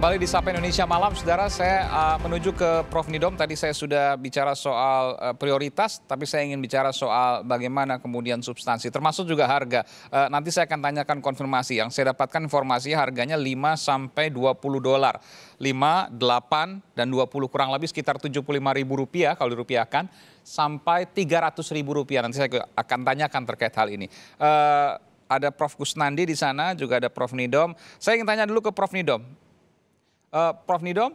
Kembali di Sapa Indonesia Malam, saudara, saya menuju ke Prof. Nidom. Tadi saya sudah bicara soal prioritas, tapi saya ingin bicara soal bagaimana kemudian substansi, termasuk juga harga. Nanti saya akan tanyakan konfirmasi. Yang saya dapatkan informasinya harganya 5 sampai 20 dolar. 5, 8, dan 20 kurang lebih sekitar Rp75.000 kalau dirupiahkan, sampai Rp300.000. Nanti saya akan tanyakan terkait hal ini. Ada Prof. Kusnandi di sana, juga ada Prof. Nidom. Saya ingin tanya dulu ke Prof. Nidom. Prof. Nidom,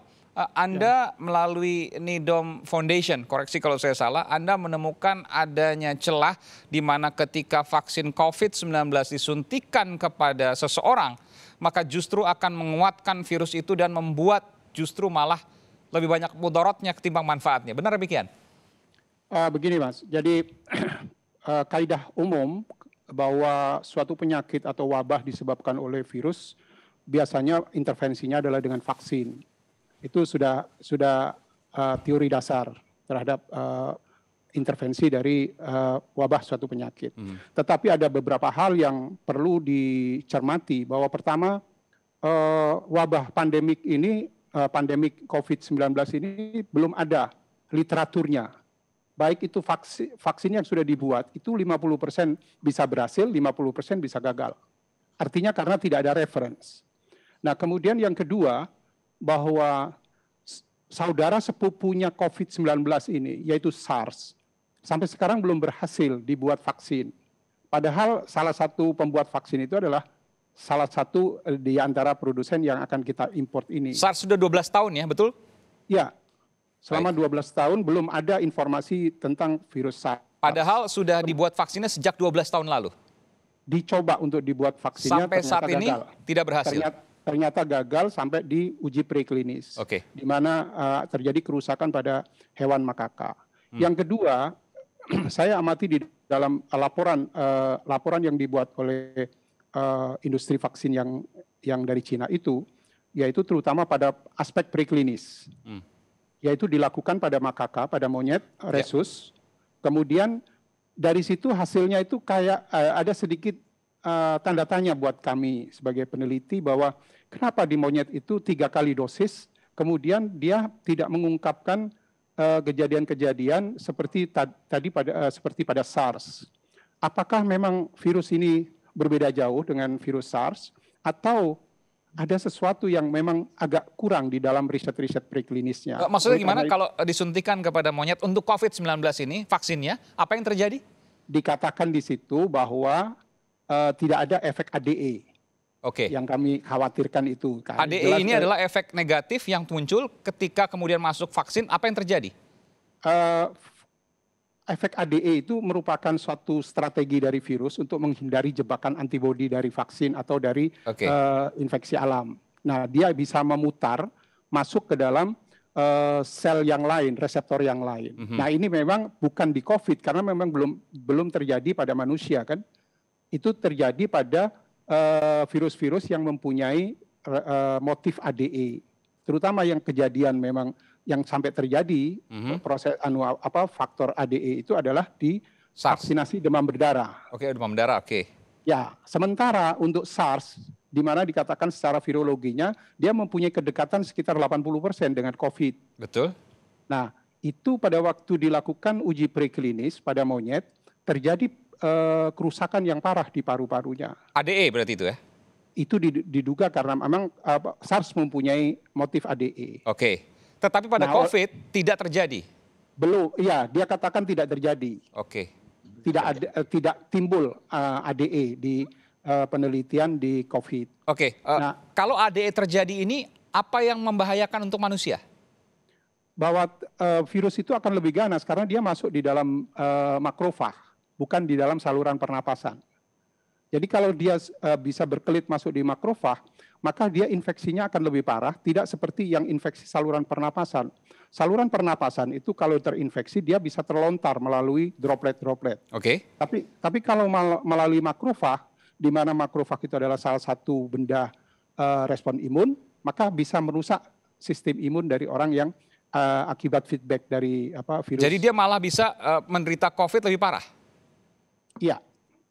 Anda melalui Nidom Foundation, koreksi kalau saya salah, Anda menemukan adanya celah di mana ketika vaksin COVID-19 disuntikan kepada seseorang, maka justru akan menguatkan virus itu dan membuat justru malah lebih banyak mudaratnya ketimbang manfaatnya. Benar demikian? Begini Mas, jadi kaidah umum bahwa suatu penyakit atau wabah disebabkan oleh virus, biasanya intervensinya adalah dengan vaksin. Itu sudah teori dasar terhadap intervensi dari wabah suatu penyakit. Tetapi ada beberapa hal yang perlu dicermati, bahwa pertama, wabah pandemik ini, pandemik COVID-19 ini belum ada literaturnya. Baik itu vaksin yang sudah dibuat, itu 50% bisa berhasil, 50% bisa gagal. Artinya karena tidak ada reference. Nah, kemudian yang kedua, bahwa saudara sepupunya COVID-19 ini, yaitu SARS, sampai sekarang belum berhasil dibuat vaksin. Padahal salah satu pembuat vaksin itu adalah salah satu di antara produsen yang akan kita import ini. SARS sudah 12 tahun ya, betul? Ya, selama 12 tahun belum ada informasi tentang virus SARS. Padahal sudah dibuat vaksinnya sejak 12 tahun lalu. Dicoba untuk dibuat vaksinnya, sampai saat ini gagal. Tidak berhasil. Ternyata gagal sampai di uji preklinis, di mana terjadi kerusakan pada hewan makaka. Yang kedua, saya amati di dalam laporan yang dibuat oleh industri vaksin yang dari Cina itu, yaitu terutama pada aspek preklinis, yaitu dilakukan pada makaka, pada monyet, rhesus. Kemudian dari situ hasilnya itu kayak ada sedikit tanda tanya buat kami sebagai peneliti, bahwa kenapa di monyet itu 3 kali dosis, kemudian dia tidak mengungkapkan kejadian-kejadian seperti seperti pada SARS. Apakah memang virus ini berbeda jauh dengan virus SARS, atau ada sesuatu yang memang agak kurang di dalam riset-riset preklinisnya? Maksudnya gimana kalau disuntikan kepada monyet untuk COVID-19 ini, vaksinnya, apa yang terjadi? Dikatakan di situ bahwa tidak ada efek ADE. Yang kami khawatirkan itu. ADE ini adalah efek negatif yang muncul ketika kemudian masuk vaksin. Apa yang terjadi? Efek ADE itu merupakan suatu strategi dari virus untuk menghindari jebakan antibodi dari vaksin atau dari infeksi alam. Nah, dia bisa memutar masuk ke dalam sel yang lain, reseptor yang lain. Nah, ini memang bukan di COVID, karena memang belum terjadi pada manusia, kan? Itu terjadi pada virus-virus yang mempunyai motif ADE, terutama yang kejadian memang yang sampai terjadi proses faktor ADE itu adalah di vaksinasi demam berdarah. Demam berdarah, Ya, sementara untuk SARS, di mana dikatakan secara virologinya dia mempunyai kedekatan sekitar 80% dengan COVID. Betul. Nah, itu pada waktu dilakukan uji preklinis pada monyet, terjadi kerusakan yang parah di paru-parunya. ADE berarti itu ya? Itu diduga karena memang SARS mempunyai motif ADE. Tetapi pada COVID tidak terjadi? Belum, ya, dia katakan tidak terjadi. Tidak timbul ADE di penelitian di COVID. Kalau ADE terjadi ini, apa yang membahayakan untuk manusia? Bahwa virus itu akan lebih ganas karena dia masuk di dalam makrofag, bukan di dalam saluran pernapasan. Jadi kalau dia bisa berkelit masuk di makrofag, maka dia infeksinya akan lebih parah, tidak seperti yang infeksi saluran pernapasan. Saluran pernapasan itu kalau terinfeksi dia bisa terlontar melalui droplet-droplet. Tapi kalau melalui makrofag, di mana makrofag itu adalah salah satu benda respon imun, maka bisa merusak sistem imun dari orang yang akibat feedback dari virus. Jadi dia malah bisa menderita COVID lebih parah? Iya.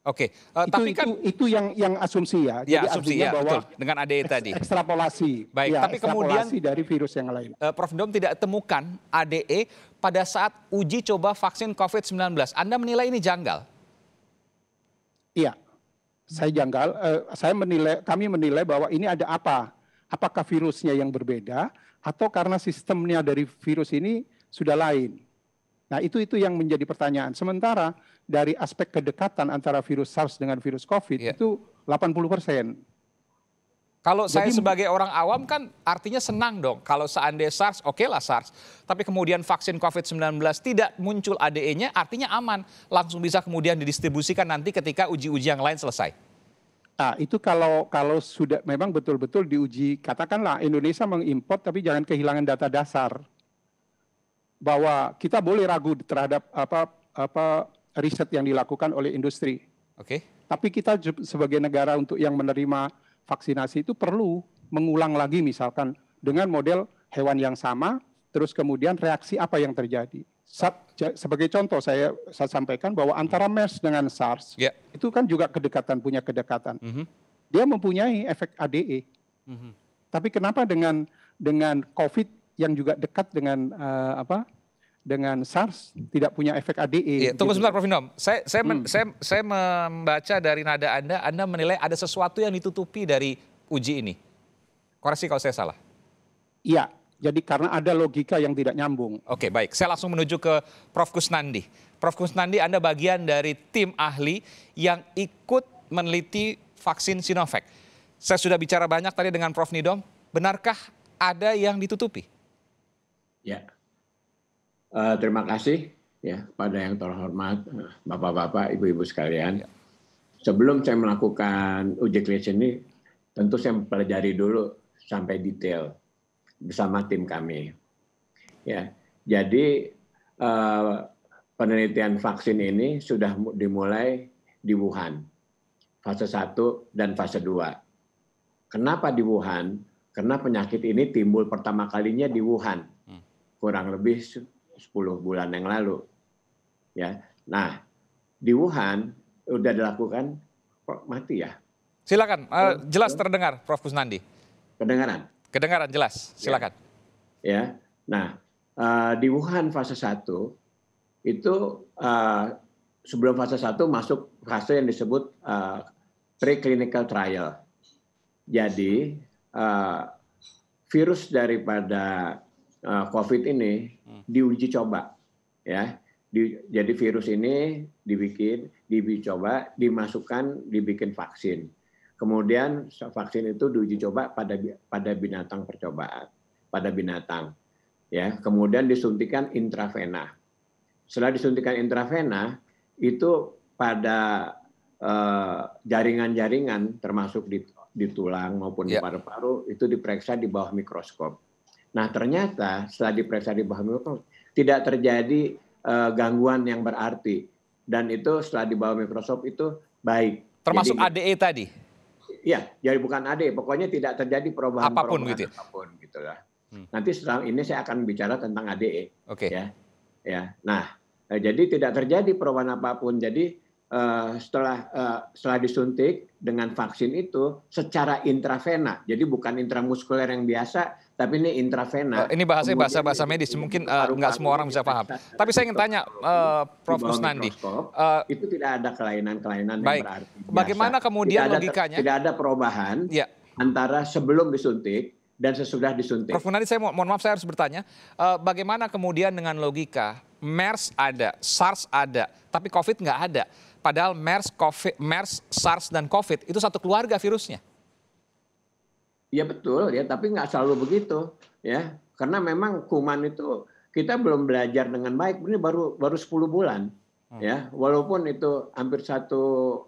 Oke, Itu tapi kan itu yang asumsi ya. ya Jadi asumsi artinya ya bahwa betul dengan ADE tadi. ekstrapolasi, Baik, ya tapi kemudian ekstrapolasi dari virus yang lain. Prof. Nidom tidak temukan ADE pada saat uji coba vaksin COVID-19. Anda menilai ini janggal? Iya, saya janggal. Kami menilai bahwa ini ada apa? Apakah virusnya yang berbeda atau karena sistemnya dari virus ini sudah lain? Nah, itu yang menjadi pertanyaan. Sementara dari aspek kedekatan antara virus SARS dengan virus COVID Ya. itu 80%. Kalau saya Jadi sebagai orang awam kan artinya senang dong. Kalau seandainya SARS, oke lah SARS. Tapi kemudian vaksin COVID-19 tidak muncul ADE-nya, artinya aman. Langsung bisa kemudian didistribusikan nanti ketika uji-uji yang lain selesai. nah, itu kalau sudah memang betul-betul diuji, katakanlah Indonesia mengimpor tapi jangan kehilangan data dasar. Bahwa kita boleh ragu terhadap apa riset yang dilakukan oleh industri. Oke. Tapi kita sebagai negara untuk yang menerima vaksinasi itu perlu mengulang lagi misalkan dengan model hewan yang sama, terus kemudian reaksi apa yang terjadi. Sebagai contoh saya sampaikan bahwa antara MERS dengan SARS Ya. itu kan juga punya kedekatan. Dia mempunyai efek ADE. Tapi kenapa dengan COVID yang juga dekat dengan dengan SARS tidak punya efek ADE? Iya, tunggu gitu. sebentar Prof. Nidom. Saya membaca dari nada Anda menilai ada sesuatu yang ditutupi dari uji ini. Koreksi kalau saya salah. Iya, jadi karena ada logika yang tidak nyambung. Oke, baik. Saya langsung menuju ke Prof. Kusnandi. Prof. Kusnandi, Anda bagian dari tim ahli yang ikut meneliti vaksin Sinovac. Saya sudah bicara banyak tadi dengan Prof. Nidom. Benarkah ada yang ditutupi? Ya, terima kasih ya pada yang terhormat Bapak-bapak, Ibu-ibu sekalian. Sebelum saya melakukan uji klinis ini, tentu saya mempelajari dulu sampai detail bersama tim kami. Ya, jadi penelitian vaksin ini sudah dimulai di Wuhan, fase 1 dan fase 2. Kenapa di Wuhan? Karena penyakit ini timbul pertama kalinya di Wuhan, kurang lebih 10 bulan yang lalu. Ya, nah di Wuhan udah dilakukan, kok mati ya? Silakan, jelas terdengar Prof. Kusnandi. Kedengaran? Kedengaran jelas, silakan. Ya, nah di Wuhan fase 1 itu sebelum fase 1 masuk fase yang disebut preclinical trial. Jadi virus daripada COVID ini diuji coba, ya. Jadi virus ini diuji coba, dimasukkan, dibikin vaksin. Kemudian vaksin itu diuji coba pada binatang percobaan, pada binatang, ya. Kemudian disuntikan intravena. Setelah disuntikan intravena, itu pada jaringan-jaringan termasuk di tulang maupun di paru-paru itu diperiksa di bawah mikroskop. Nah, ternyata setelah diperiksa di bawah mikroskop tidak terjadi gangguan yang berarti, dan itu setelah di bawah mikroskop itu baik. Termasuk jadi, ADE tadi? Iya, jadi bukan ADE, pokoknya tidak terjadi perubahan apapun gitu. Gitu lah. Nanti setelah ini saya akan bicara tentang ADE. Oke. Ya. Nah, jadi tidak terjadi perubahan apapun. Jadi setelah disuntik dengan vaksin itu secara intravena, jadi bukan intramuskuler yang biasa, tapi ini intravena. Ini bahasa medis, mungkin nggak semua orang bisa paham. Tapi saya ingin tanya, Prof. Kusnandi, itu tidak ada kelainan-kelainan yang berarti. Bagaimana kemudian logikanya? Tidak ada perubahan antara sebelum disuntik dan sesudah disuntik. Prof. Kusnandi, saya mohon maaf, saya harus bertanya, bagaimana kemudian dengan logika MERS ada, SARS ada, tapi COVID nggak ada? Padahal MERS, SARS, dan COVID itu satu keluarga virusnya. Iya betul ya, tapi nggak selalu begitu ya, karena memang kuman itu kita belum belajar dengan baik. Ini baru 10 bulan ya, walaupun itu hampir satu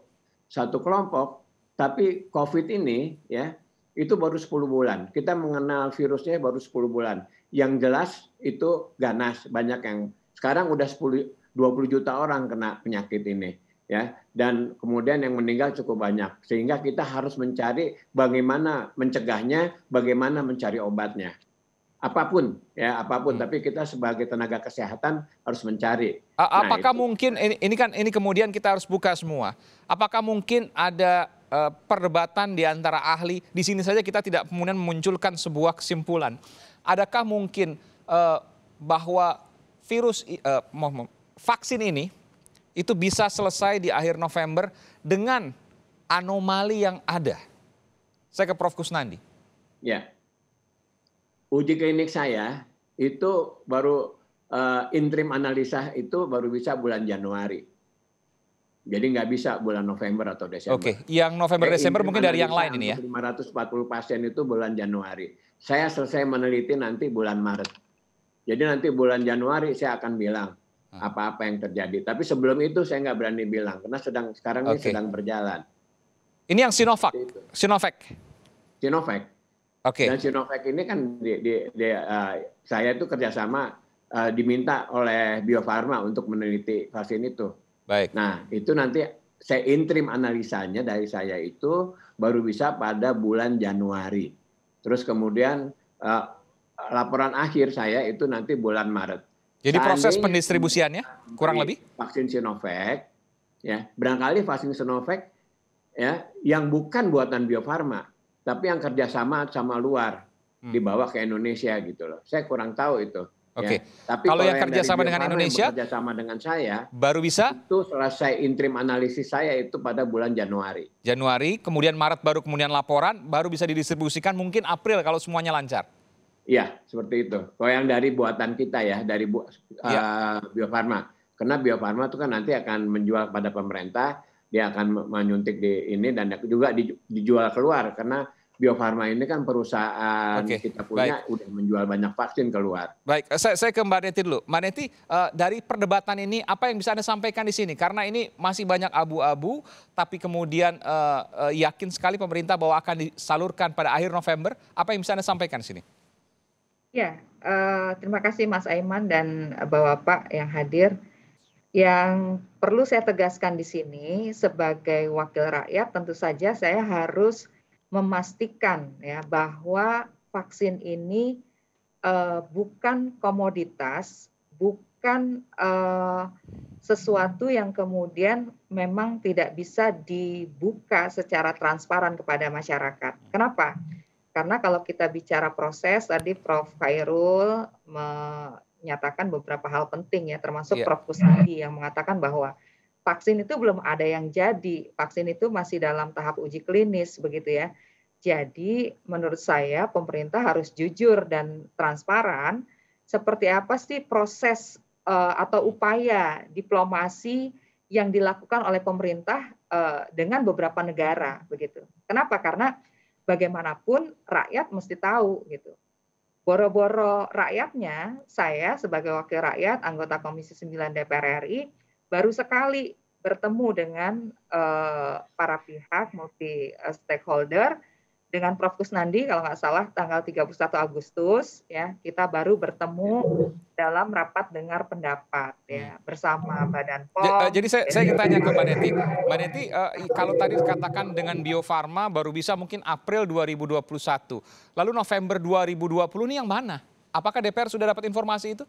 kelompok, tapi COVID ini ya itu baru 10 bulan. Kita mengenal virusnya baru 10 bulan. Yang jelas itu ganas, banyak yang sekarang udah 20 juta orang kena penyakit ini. Ya, dan kemudian yang meninggal cukup banyak, sehingga kita harus mencari bagaimana mencegahnya, bagaimana mencari obatnya. apapun ya apapun. Tapi kita sebagai tenaga kesehatan harus mencari. Apakah mungkin ini kemudian kita harus buka semua? Apakah mungkin ada perdebatan di antara ahli? Di sini saja kita tidak kemudian memunculkan sebuah kesimpulan. Adakah mungkin bahwa vaksin ini itu bisa selesai di akhir November dengan anomali yang ada? Saya ke Prof. Kusnandi. Ya. Uji klinik saya itu baru interim analisa itu baru bisa bulan Januari. Jadi nggak bisa bulan November atau Desember. Oke, yang November Desember mungkin dari yang lain ini ya. 540 pasien itu bulan Januari. Saya selesai meneliti nanti bulan Maret. Jadi nanti bulan Januari saya akan bilang apa-apa yang terjadi. Tapi sebelum itu saya nggak berani bilang karena sekarang ini sedang berjalan. Ini yang Sinovac. Oke. Dan Sinovac ini kan saya itu kerjasama diminta oleh Bio Farma untuk meneliti vaksin itu. Baik. Nah itu nanti saya interim analisanya dari saya itu baru bisa pada bulan Januari. Terus kemudian laporan akhir saya itu nanti bulan Maret. Jadi proses pendistribusiannya kurang lebih? Vaksin Sinovac, ya barangkali vaksin Sinovac ya yang bukan buatan Bio Farma. Tapi yang kerjasama sama luar dibawa ke Indonesia gitu loh. Saya kurang tahu itu. Oke. Ya. Tapi kalau yang kerjasama dengan Indonesia, kerjasama dengan saya, baru bisa? Itu selesai interim analisis saya itu pada bulan Januari. Kemudian Maret kemudian laporan, baru bisa didistribusikan mungkin April kalau semuanya lancar. Iya, seperti itu. Kalau yang dari buatan kita ya, dari Bio Farma. Karena Bio Farma itu kan nanti akan menjual pada pemerintah. Dia akan menyuntik di ini dan juga dijual keluar karena Bio Farma ini kan perusahaan kita punya udah menjual banyak vaksin keluar. Baik, saya ke Mbak Neti dulu. Mbak Neti, dari perdebatan ini apa yang bisa Anda sampaikan di sini? Karena ini masih banyak abu-abu, tapi kemudian yakin sekali pemerintah bahwa akan disalurkan pada akhir November. Apa yang bisa Anda sampaikan di sini? Ya, terima kasih Mas Aiman dan Bapak yang hadir. Yang perlu saya tegaskan di sini sebagai wakil rakyat tentu saja saya harus memastikan ya bahwa vaksin ini bukan komoditas, bukan sesuatu yang kemudian memang tidak bisa dibuka secara transparan kepada masyarakat. Kenapa? Karena kalau kita bicara proses, tadi Prof. Khairul menyatakan beberapa hal penting ya, termasuk Prof. Kusnandi yang mengatakan bahwa vaksin itu belum ada yang jadi, vaksin itu masih dalam tahap uji klinis begitu ya. Jadi menurut saya pemerintah harus jujur dan transparan seperti apa sih proses atau upaya diplomasi yang dilakukan oleh pemerintah dengan beberapa negara begitu. Kenapa? Karena bagaimanapun rakyat mesti tahu gitu. Boro-boro rakyatnya, saya sebagai wakil rakyat, anggota Komisi 9 DPR RI, baru sekali bertemu dengan para pihak multi stakeholder, dengan Prof. Kusnandi kalau nggak salah tanggal 31 Agustus, ya kita baru bertemu dalam rapat dengar pendapat ya bersama Badan POM. Jadi saya ingin tanya ke Mbak Neti. Mbak Neti, kalau tadi dikatakan dengan Bio Farma baru bisa mungkin April 2021. Lalu November 2020 ini yang mana? Apakah DPR sudah dapat informasi itu?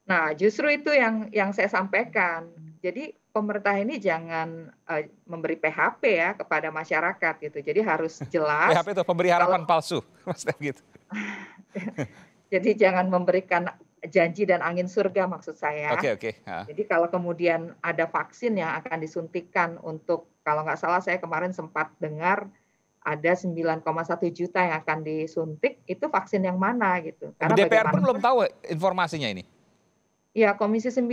Nah, justru itu yang saya sampaikan. Jadi pemerintah ini jangan memberi PHP ya kepada masyarakat gitu. Jadi harus jelas. PHP itu pemberi harapan palsu, maksudnya gitu. Jadi jangan memberikan janji dan angin surga maksud saya. Oke. Jadi kalau kemudian ada vaksin yang akan disuntikan untuk, kalau nggak salah saya kemarin sempat dengar ada 9,1 juta yang akan disuntik, itu vaksin yang mana gitu. Karena DPR pun belum tahu informasinya ini. Ya, Komisi 9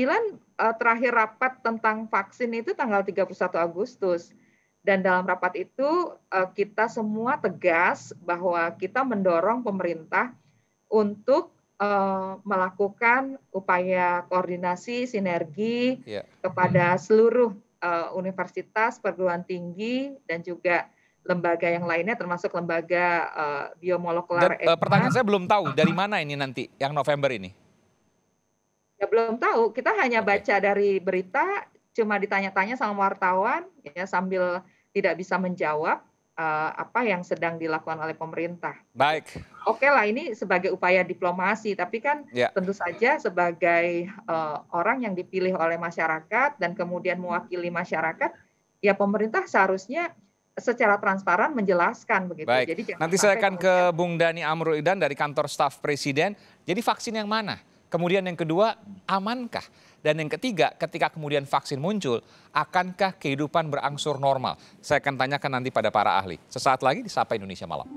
terakhir rapat tentang vaksin itu tanggal 31 Agustus. Dan dalam rapat itu kita semua tegas bahwa kita mendorong pemerintah untuk melakukan upaya koordinasi, sinergi kepada seluruh universitas, perguruan tinggi, dan juga lembaga yang lainnya termasuk lembaga biomolekular. Pertanyaan saya belum tahu dari mana ini nanti yang November ini. Ya belum tahu, kita hanya baca dari berita, cuma ditanya-tanya sama wartawan ya sambil tidak bisa menjawab apa yang sedang dilakukan oleh pemerintah. Baik. Oke lah, ini sebagai upaya diplomasi, tapi kan Ya. tentu saja sebagai orang yang dipilih oleh masyarakat dan kemudian mewakili masyarakat, ya pemerintah seharusnya secara transparan menjelaskan begitu. Baik, Jadi jangan nanti saya sampai akan ke kemudian Bung Dhani Amrul-Ihdan dari kantor staf Presiden. Jadi vaksin yang mana? Kemudian yang kedua, amankah? Dan yang ketiga, ketika kemudian vaksin muncul, akankah kehidupan berangsur normal? Saya akan tanyakan nanti pada para ahli. Sesaat lagi di Sapa Indonesia Malam.